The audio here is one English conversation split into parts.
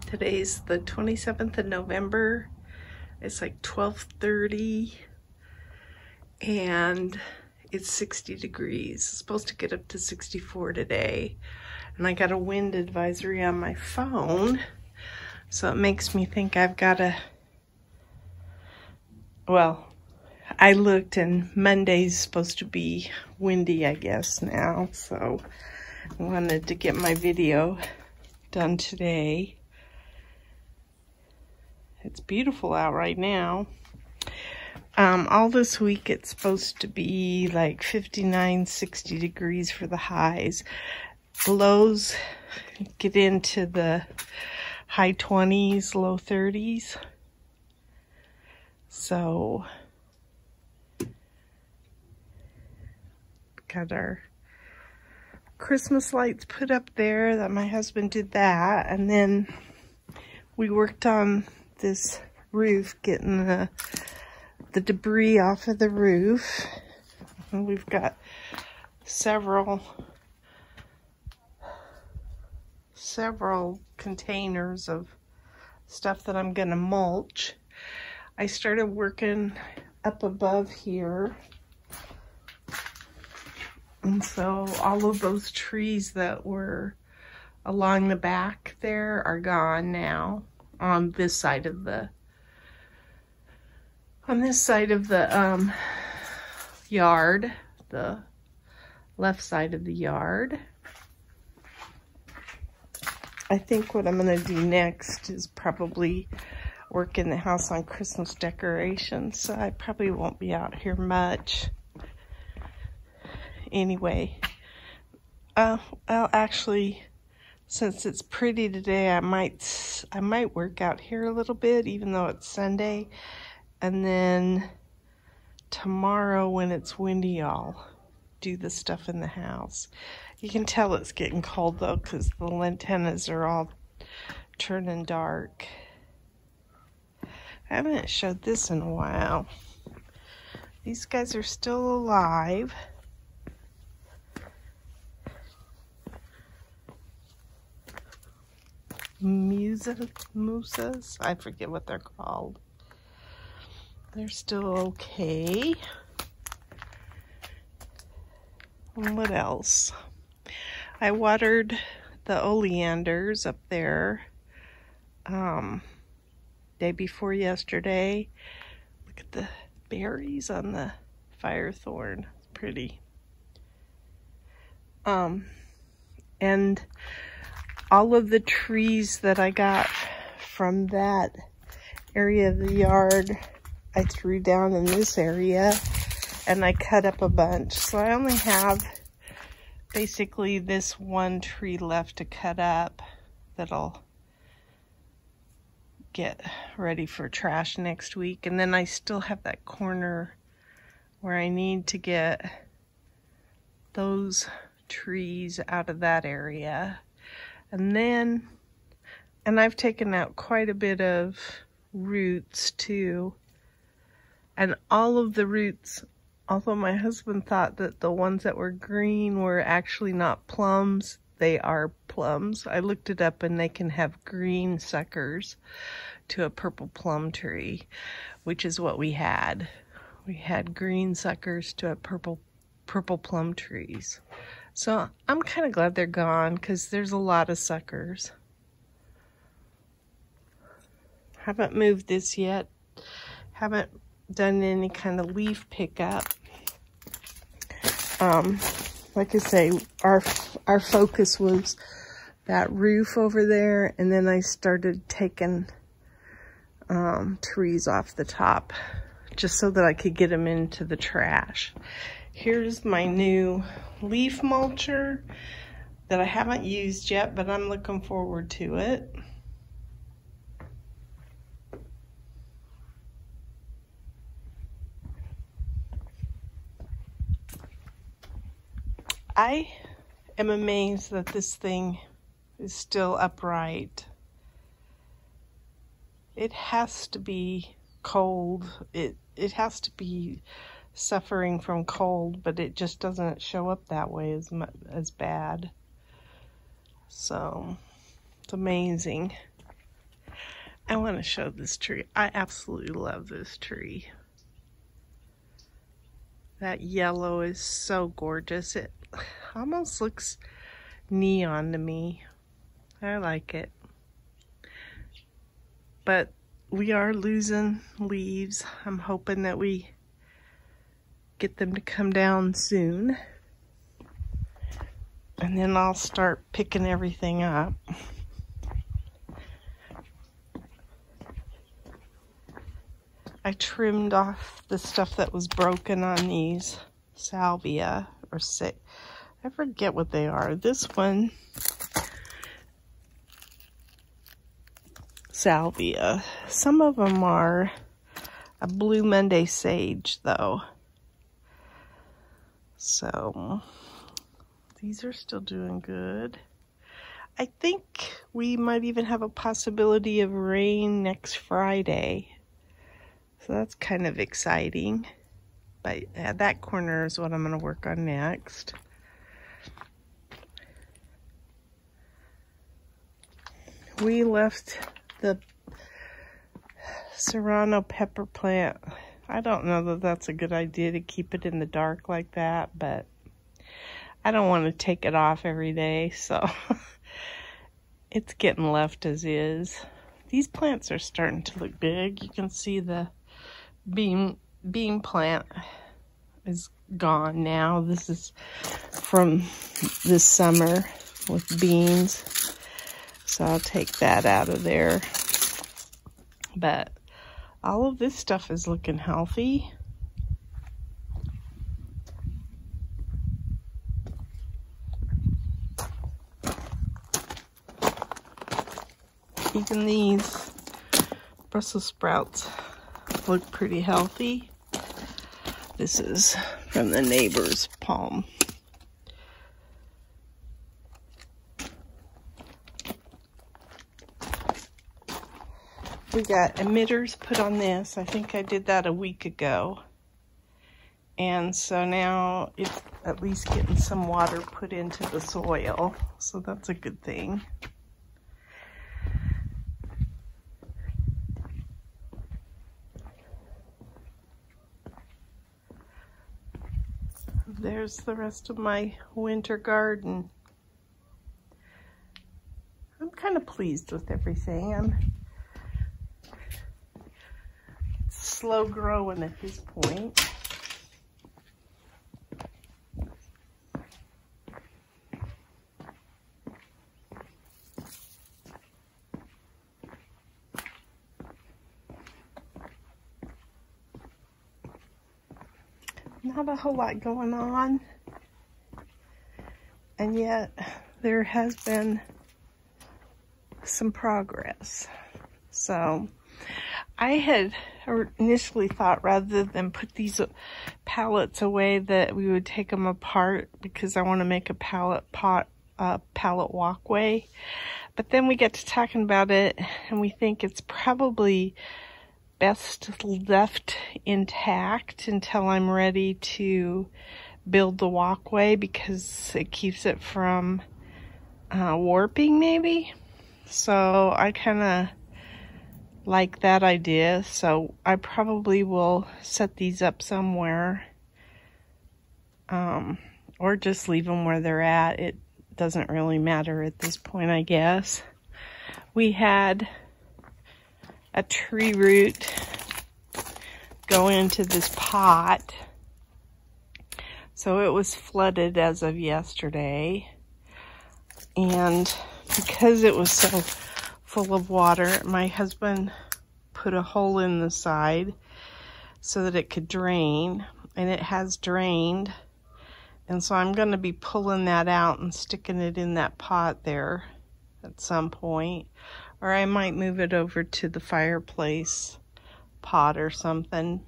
Today's the 27th of November. It's like 12:30 and it's 60 degrees. It's supposed to get up to 64 today. And I got a wind advisory on my phone. So it makes me think I've got to, well, I looked and Monday's supposed to be windy, I guess, now. So I wanted to get my video done today. It's beautiful out right now. All this week it's supposed to be like 59, 60 degrees for the highs. The lows get into the high 20s, low 30s. So, got our Christmas lights put up there. That my husband did that. And then we worked on this roof, getting the debris off of the roof. And we've got several containers of stuff that I'm gonna mulch. I started working up above here, and so all of those trees that were along the back there are gone now. On this side of the yard, the left side of the yard. I think what I'm gonna do next is probably work in the house on Christmas decorations. So I probably won't be out here much. Anyway, well, actually, since it's pretty today, I might work out here a little bit, even though it's Sunday. And then tomorrow, when it's windy, I'll do the stuff in the house. You can tell it's getting cold though, because the antennas are all turning dark. I haven't showed this in a while. These guys are still alive. Musas, I forget what they're called. They're still okay. And what else? I watered the oleanders up there day before yesterday. Look at the berries on the firethorn. It's pretty. And all of the trees that I got from that area of the yard, I threw down in this area, and I cut up a bunch. So I only have basically this one tree left to cut up that'll get ready for trash next week. And then I still have that corner where I need to get those trees out of that area. And I've taken out quite a bit of roots too. And all of the roots, although my husband thought that the ones that were green were actually not plums, they are plums. I looked it up and they can have green suckers to a purple plum tree, which is what we had. We had green suckers to a purple plum trees. So I'm kind of glad they're gone, because there's a lot of suckers. Haven't moved this yet. Haven't done any kind of leaf pickup. Like I say, our focus was that roof over there, and then I started taking trees off the top, just so that I could get them into the trash. Here's my new leaf mulcher that I haven't used yet, but I'm looking forward to it. I am amazed that this thing is still upright. It has to be cold. It has to be suffering from cold, but it just doesn't show up that way as bad. So it's amazing. I want to show this tree. I absolutely love this tree. That yellow is so gorgeous. It almost looks neon to me. I like it. But we are losing leaves. I'm hoping that we get them to come down soon. And then I'll start picking everything up. I trimmed off the stuff that was broken on these salvia, or I forget what they are. This one, salvia. Some of them are a Blue Monday sage though. So these are still doing good. I think we might even have a possibility of rain next Friday. So that's kind of exciting. But that corner is what I'm going to work on next. We left the serrano pepper plant. I don't know that that's a good idea to keep it in the dark like that, but I don't want to take it off every day, so it's getting left as is. These plants are starting to look big. You can see the bean plant is gone now. This is from this summer with beans, so I'll take that out of there. But all of this stuff is looking healthy. Even these Brussels sprouts look pretty healthy. This is from the neighbor's palm. We got emitters put on this. I think I did that a week ago. And so now it's at least getting some water put into the soil. So that's a good thing. There's the rest of my winter garden. I'm kind of pleased with everything. It's slow growing at this point. Not a whole lot going on, and yet there has been some progress. So I had initially thought, rather than put these pallets away, that we would take them apart because I want to make a pallet walkway. But then we get to talking about it and we think it's probably best left intact until I'm ready to build the walkway, because it keeps it from warping maybe. So I kind of like that idea. So I probably will set these up somewhere, or just leave them where they're at. It doesn't really matter at this point, I guess. We had a tree root go into this pot. So it was flooded as of yesterday. And because it was so full of water, my husband put a hole in the side so that it could drain. And it has drained. And so I'm going to be pulling that out and sticking it in that pot there at some point. Or I might move it over to the fireplace pot or something.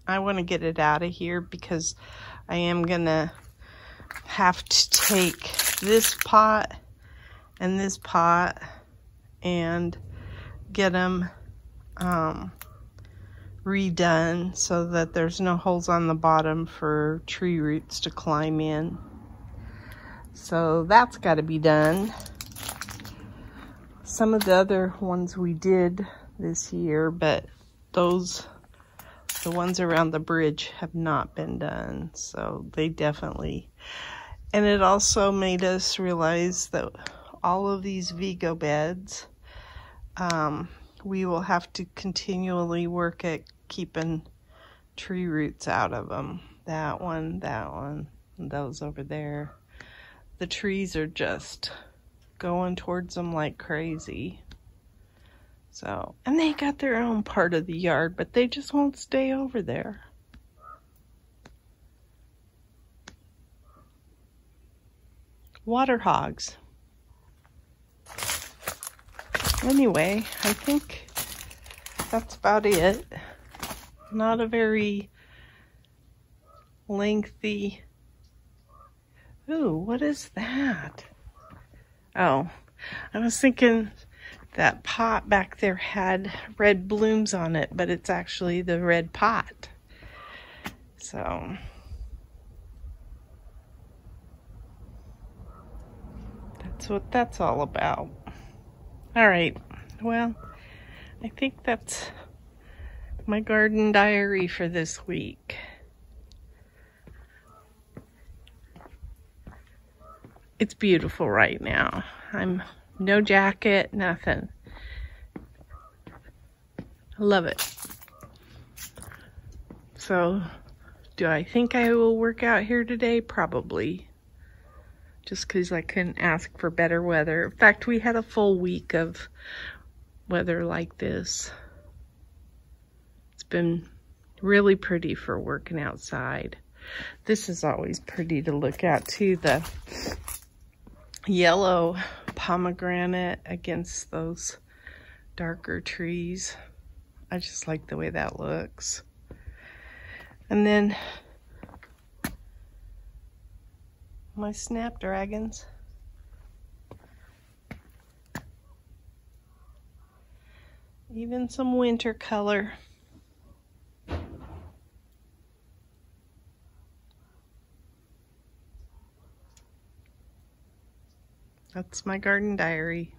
I want to get it out of here because I am going to have to take this pot and get them redone so that there's no holes on the bottom for tree roots to climb in. So that's got to be done. Some of the other ones we did this year, but the ones around the bridge have not been done, so they definitely. And it also made us realize that all of these Vego beds, we will have to continually work at keeping tree roots out of them. That one, and those over there. The trees are just going towards them like crazy. So, and they got their own part of the yard, but they just won't stay over there. Water hogs. Anyway, I think that's about it. Not a very lengthy. Ooh, what is that? Oh, I was thinking that pot back there had red blooms on it, but it's actually the red pot. So that's what that's all about. All right, well, I think that's my garden diary for this week. It's beautiful right now. I'm no jacket, nothing. I love it. So, do I think I will work out here today? Probably. Just because I couldn't ask for better weather. In fact, we had a full week of weather like this. It's been really pretty for working outside. This is always pretty to look at too, the yellow pomegranate against those darker trees. I just like the way that looks. And then my snapdragons. Even some winter color. That's my garden diary.